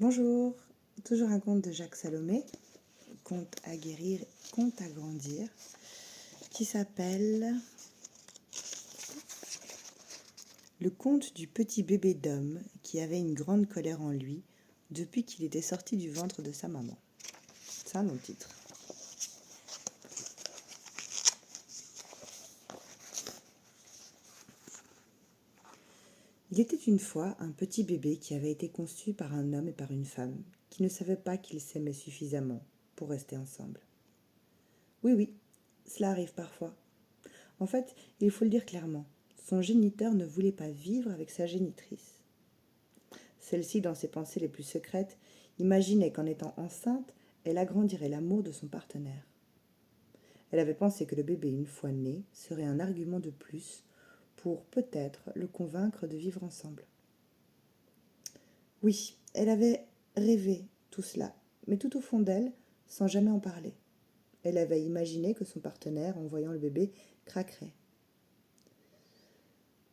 Bonjour, toujours un conte de Jacques Salomé, conte à guérir, conte à grandir, qui s'appelle Le conte du petit bébé d'homme qui avait une grande colère en lui depuis qu'il était sorti du ventre de sa maman. C'est un long titre. Il était une fois un petit bébé qui avait été conçu par un homme et par une femme qui ne savaient pas qu'ils s'aimaient suffisamment pour rester ensemble. Oui, cela arrive parfois. En fait, il faut le dire clairement, son géniteur ne voulait pas vivre avec sa génitrice. Celle-ci, dans ses pensées les plus secrètes, imaginait qu'en étant enceinte, elle agrandirait l'amour de son partenaire. Elle avait pensé que le bébé, une fois né, serait un argument de plus pour peut-être le convaincre de vivre ensemble. Oui, elle avait rêvé tout cela, mais tout au fond d'elle, sans jamais en parler. Elle avait imaginé que son partenaire, en voyant le bébé, craquerait.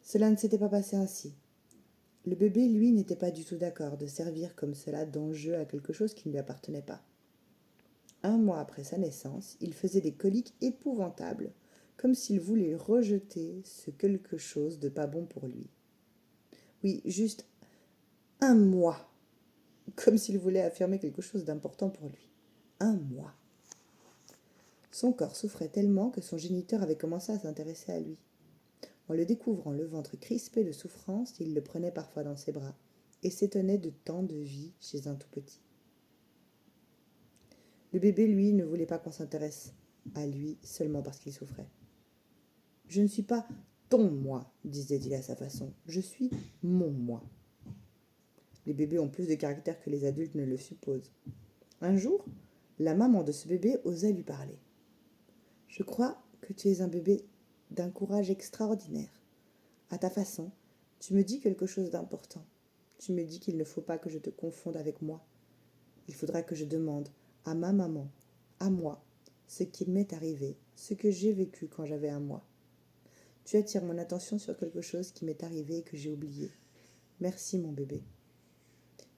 Cela ne s'était pas passé ainsi. Le bébé, lui, n'était pas du tout d'accord de servir comme cela d'enjeu à quelque chose qui ne lui appartenait pas. 1 mois après sa naissance, il faisait des coliques épouvantables, comme s'il voulait rejeter ce quelque chose de pas bon pour lui. Oui, juste 1 mois, comme s'il voulait affirmer quelque chose d'important pour lui. 1 mois. Son corps souffrait tellement que son géniteur avait commencé à s'intéresser à lui. En le découvrant le ventre crispé de souffrance, il le prenait parfois dans ses bras et s'étonnait de tant de vie chez un tout petit. Le bébé, lui, ne voulait pas qu'on s'intéresse à lui seulement parce qu'il souffrait. « Je ne suis pas ton moi, disait-il à sa façon. Je suis mon moi. » Les bébés ont plus de caractère que les adultes ne le supposent. Un jour, la maman de ce bébé osa lui parler. « Je crois que tu es un bébé d'un courage extraordinaire. À ta façon, tu me dis quelque chose d'important. Tu me dis qu'il ne faut pas que je te confonde avec moi. Il faudra que je demande à ma maman, à moi, ce qui m'est arrivé, ce que j'ai vécu quand j'avais 1 mois. Tu attires mon attention sur quelque chose qui m'est arrivé et que j'ai oublié. Merci, mon bébé. »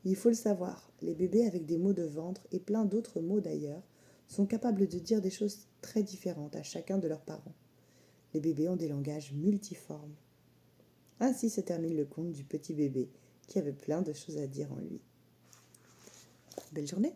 Il faut le savoir, les bébés avec des maux de ventre et plein d'autres maux d'ailleurs sont capables de dire des choses très différentes à chacun de leurs parents. Les bébés ont des langages multiformes. Ainsi se termine le conte du petit bébé qui avait plein de choses à dire en lui. Belle journée!